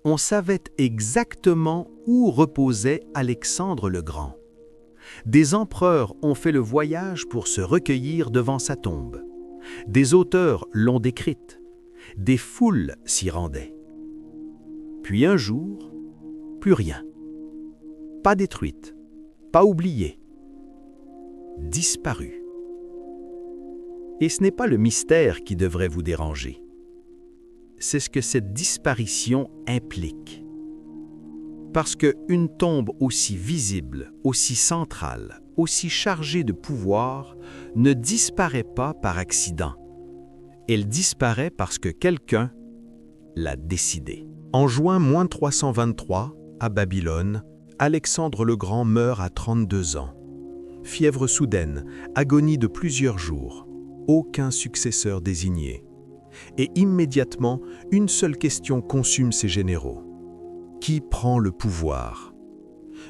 on savait exactement où reposait Alexandre le Grand. Des empereurs ont fait le voyage pour se recueillir devant sa tombe. Des auteurs l'ont décrite. Des foules s'y rendaient. Puis un jour, plus rien. Pas détruite, pas oubliée. Disparue. Et ce n'est pas le mystère qui devrait vous déranger. C'est ce que cette disparition implique. Parce qu'une tombe aussi visible, aussi centrale, aussi chargée de pouvoir, ne disparaît pas par accident. Elle disparaît parce que quelqu'un l'a décidé. En juin 323, à Babylone, Alexandre le Grand meurt à 32 ans. Fièvre soudaine, agonie de plusieurs jours, aucun successeur désigné. Et immédiatement, une seule question consume ses généraux. Qui prend le pouvoir?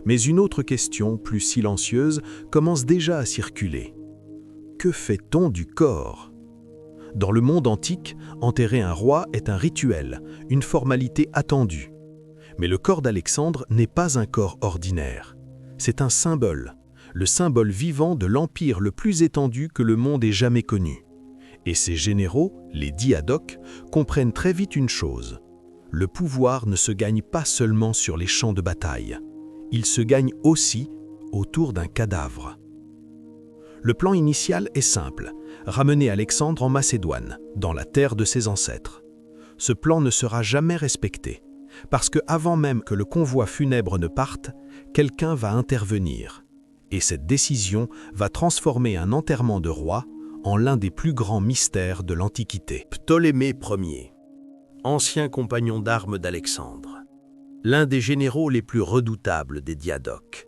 Mais une autre question, plus silencieuse, commence déjà à circuler. Que fait-on du corps? Dans le monde antique, enterrer un roi est un rituel, une formalité attendue. Mais le corps d'Alexandre n'est pas un corps ordinaire. C'est un symbole, le symbole vivant de l'empire le plus étendu que le monde ait jamais connu. Et ses généraux, les diadoques, comprennent très vite une chose. Le pouvoir ne se gagne pas seulement sur les champs de bataille. Il se gagne aussi autour d'un cadavre. Le plan initial est simple, ramener Alexandre en Macédoine, dans la terre de ses ancêtres. Ce plan ne sera jamais respecté, parce que avant même que le convoi funèbre ne parte, quelqu'un va intervenir. Et cette décision va transformer un enterrement de roi en l'un des plus grands mystères de l'Antiquité. Ptolémée Ier, ancien compagnon d'armes d'Alexandre, l'un des généraux les plus redoutables des diadoques,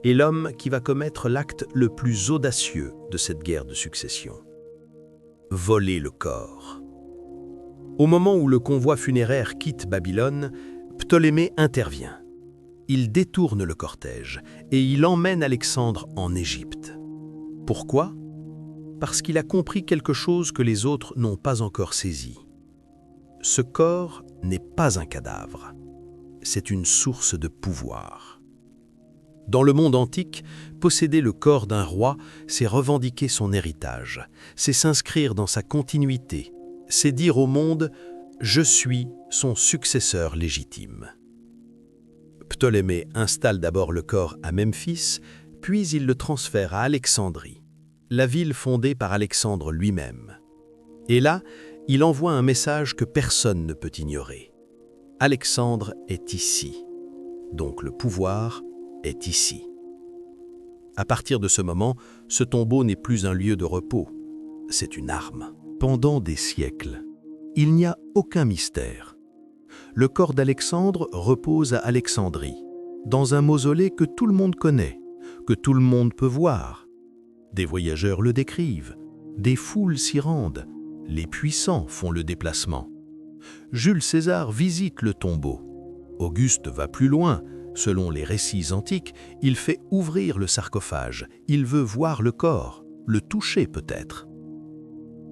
et l'homme qui va commettre l'acte le plus audacieux de cette guerre de succession. Voler le corps. Au moment où le convoi funéraire quitte Babylone, Ptolémée intervient. Il détourne le cortège et il emmène Alexandre en Égypte. Pourquoi? Parce qu'il a compris quelque chose que les autres n'ont pas encore saisi. Ce corps n'est pas un cadavre, c'est une source de pouvoir. Dans le monde antique, posséder le corps d'un roi, c'est revendiquer son héritage, c'est s'inscrire dans sa continuité, c'est dire au monde « Je suis son successeur légitime ». Ptolémée installe d'abord le corps à Memphis, puis il le transfère à Alexandrie, la ville fondée par Alexandre lui-même. Et là, il envoie un message que personne ne peut ignorer. Alexandre est ici, donc le pouvoir est ici. À partir de ce moment, ce tombeau n'est plus un lieu de repos, c'est une arme. Pendant des siècles, il n'y a aucun mystère. Le corps d'Alexandre repose à Alexandrie, dans un mausolée que tout le monde connaît, que tout le monde peut voir. Des voyageurs le décrivent, des foules s'y rendent, les puissants font le déplacement. Jules César visite le tombeau. Auguste va plus loin. Selon les récits antiques, il fait ouvrir le sarcophage. Il veut voir le corps, le toucher peut-être.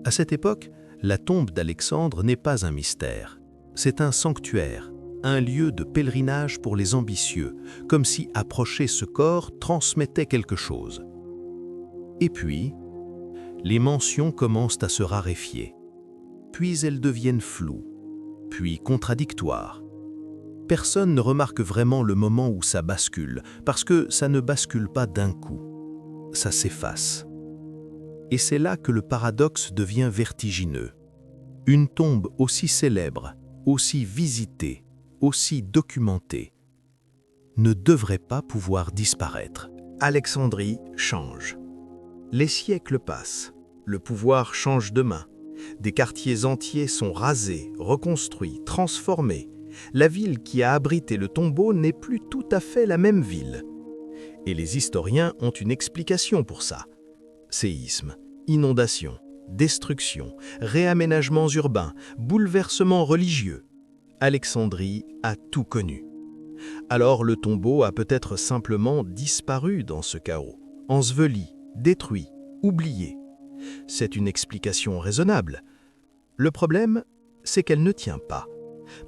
À cette époque, la tombe d'Alexandre n'est pas un mystère. C'est un sanctuaire, un lieu de pèlerinage pour les ambitieux, comme si approcher ce corps transmettait quelque chose. Et puis, les mentions commencent à se raréfier. Puis elles deviennent floues, puis contradictoires. Personne ne remarque vraiment le moment où ça bascule, parce que ça ne bascule pas d'un coup. Ça s'efface. Et c'est là que le paradoxe devient vertigineux. Une tombe aussi célèbre, aussi visitée, aussi documentée, ne devrait pas pouvoir disparaître. Alexandrie change. Les siècles passent, le pouvoir change de main. Des quartiers entiers sont rasés, reconstruits, transformés. La ville qui a abrité le tombeau n'est plus tout à fait la même ville. Et les historiens ont une explication pour ça. Séismes, inondations, destruction, réaménagements urbains, bouleversements religieux. Alexandrie a tout connu. Alors le tombeau a peut-être simplement disparu dans ce chaos, enseveli, détruit, oublié. C'est une explication raisonnable. Le problème, c'est qu'elle ne tient pas.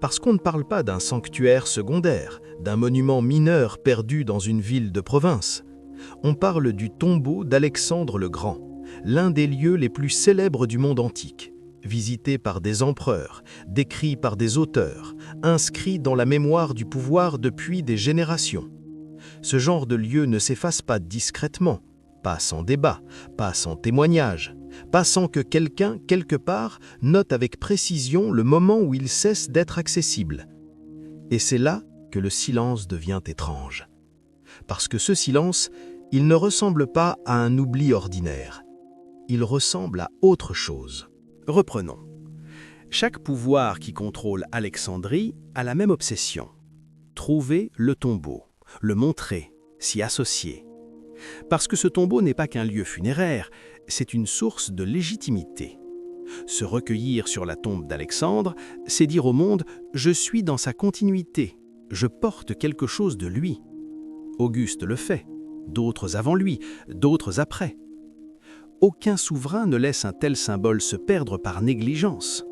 Parce qu'on ne parle pas d'un sanctuaire secondaire, d'un monument mineur perdu dans une ville de province. On parle du tombeau d'Alexandre le Grand, l'un des lieux les plus célèbres du monde antique, visité par des empereurs, décrit par des auteurs, inscrit dans la mémoire du pouvoir depuis des générations. Ce genre de lieu ne s'efface pas discrètement, pas sans débat, pas sans témoignage, pas sans que quelqu'un, quelque part, note avec précision le moment où il cesse d'être accessible. Et c'est là que le silence devient étrange. Parce que ce silence, il ne ressemble pas à un oubli ordinaire. Il ressemble à autre chose. Reprenons. Chaque pouvoir qui contrôle Alexandrie a la même obsession. Trouver le tombeau, le montrer, s'y associer. Parce que ce tombeau n'est pas qu'un lieu funéraire, c'est une source de légitimité. Se recueillir sur la tombe d'Alexandre, c'est dire au monde « je suis dans sa continuité, je porte quelque chose de lui ». Auguste le fait, d'autres avant lui, d'autres après. Aucun souverain ne laisse un tel symbole se perdre par négligence.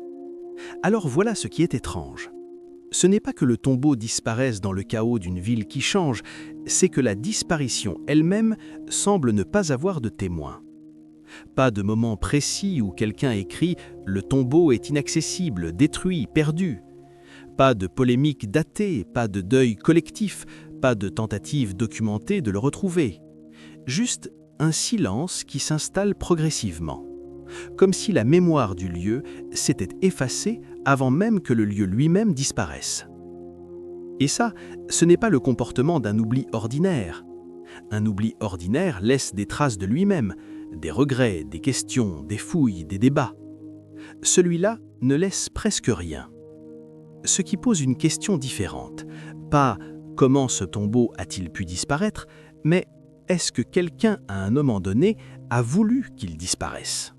Alors voilà ce qui est étrange. Ce n'est pas que le tombeau disparaisse dans le chaos d'une ville qui change, c'est que la disparition elle-même semble ne pas avoir de témoin. Pas de moment précis où quelqu'un écrit « le tombeau est inaccessible, détruit, perdu ». Pas de polémique datée, pas de deuil collectif, pas de tentative documentée de le retrouver. Juste un silence qui s'installe progressivement. Comme si la mémoire du lieu s'était effacée avant même que le lieu lui-même disparaisse. Et ça, ce n'est pas le comportement d'un oubli ordinaire. Un oubli ordinaire laisse des traces de lui-même, des regrets, des questions, des fouilles, des débats. Celui-là ne laisse presque rien. Ce qui pose une question différente. Pas « comment ce tombeau a-t-il pu disparaître ?», mais « est-ce que quelqu'un, à un moment donné, a voulu qu'il disparaisse ?»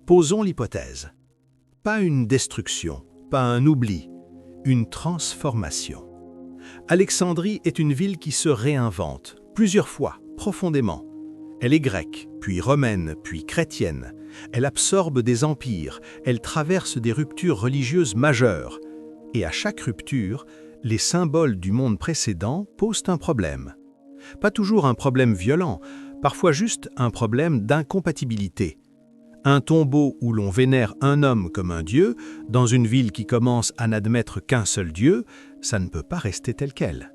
Posons l'hypothèse. Pas une destruction, pas un oubli, une transformation. Alexandrie est une ville qui se réinvente, plusieurs fois, profondément. Elle est grecque, puis romaine, puis chrétienne. Elle absorbe des empires, elle traverse des ruptures religieuses majeures. Et à chaque rupture, les symboles du monde précédent posent un problème. Pas toujours un problème violent, parfois juste un problème d'incompatibilité. Un tombeau où l'on vénère un homme comme un dieu, dans une ville qui commence à n'admettre qu'un seul dieu, ça ne peut pas rester tel quel.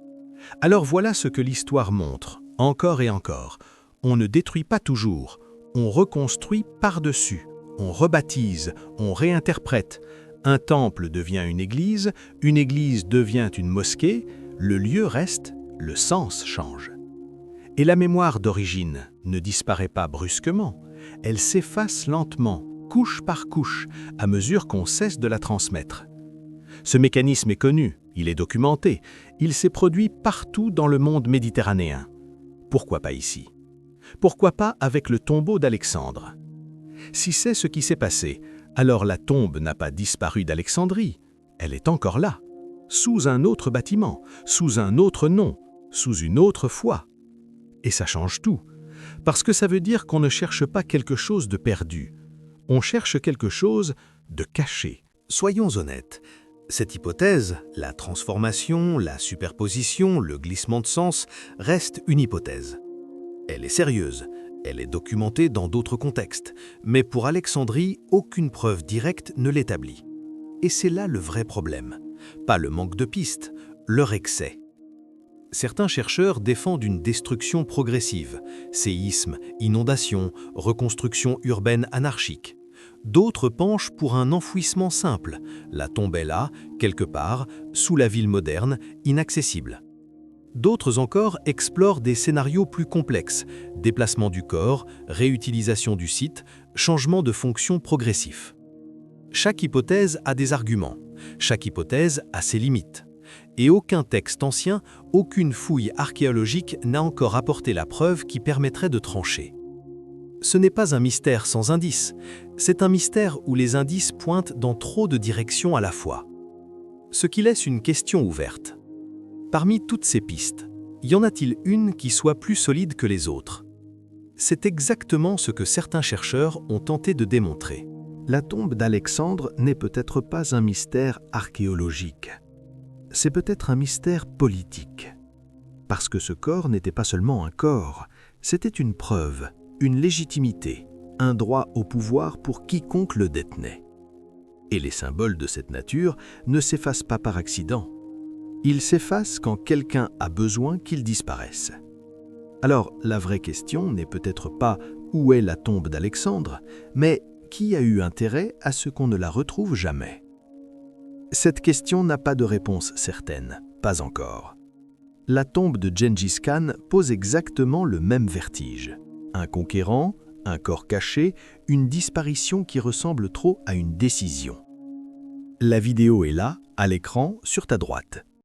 Alors voilà ce que l'histoire montre, encore et encore. On ne détruit pas toujours, on reconstruit par-dessus, on rebaptise, on réinterprète. Un temple devient une église devient une mosquée, le lieu reste, le sens change. Et la mémoire d'origine ne disparaît pas brusquement, elle s'efface lentement, couche par couche, à mesure qu'on cesse de la transmettre. Ce mécanisme est connu, il est documenté, il s'est produit partout dans le monde méditerranéen. Pourquoi pas ici? Pourquoi pas avec le tombeau d'Alexandre? Si c'est ce qui s'est passé, alors la tombe n'a pas disparu d'Alexandrie, elle est encore là, sous un autre bâtiment, sous un autre nom, sous une autre foi. Et ça change tout, parce que ça veut dire qu'on ne cherche pas quelque chose de perdu, on cherche quelque chose de caché. Soyons honnêtes, cette hypothèse, la transformation, la superposition, le glissement de sens, reste une hypothèse. Elle est sérieuse, elle est documentée dans d'autres contextes, mais pour Alexandrie, aucune preuve directe ne l'établit. Et c'est là le vrai problème, pas le manque de pistes, leur excès. Certains chercheurs défendent une destruction progressive, séismes, inondations, reconstruction urbaine anarchique. D'autres penchent pour un enfouissement simple, la tombe est là, quelque part, sous la ville moderne, inaccessible. D'autres encore explorent des scénarios plus complexes, déplacement du corps, réutilisation du site, changement de fonction progressif. Chaque hypothèse a des arguments, chaque hypothèse a ses limites. Et aucun texte ancien, aucune fouille archéologique n'a encore apporté la preuve qui permettrait de trancher. Ce n'est pas un mystère sans indices, c'est un mystère où les indices pointent dans trop de directions à la fois. Ce qui laisse une question ouverte. Parmi toutes ces pistes, y en a-t-il une qui soit plus solide que les autres? C'est exactement ce que certains chercheurs ont tenté de démontrer. La tombe d'Alexandre n'est peut-être pas un mystère archéologique. c'est peut-être un mystère politique. Parce que ce corps n'était pas seulement un corps, c'était une preuve, une légitimité, un droit au pouvoir pour quiconque le détenait. Et les symboles de cette nature ne s'effacent pas par accident. Ils s'effacent quand quelqu'un a besoin qu'ils disparaissent. Alors, la vraie question n'est peut-être pas où est la tombe d'Alexandre, mais qui a eu intérêt à ce qu'on ne la retrouve jamais? Cette question n'a pas de réponse certaine, pas encore. La tombe de Gengis Khan pose exactement le même vertige. Un conquérant, un corps caché, une disparition qui ressemble trop à une décision. La vidéo est là, à l'écran, sur ta droite.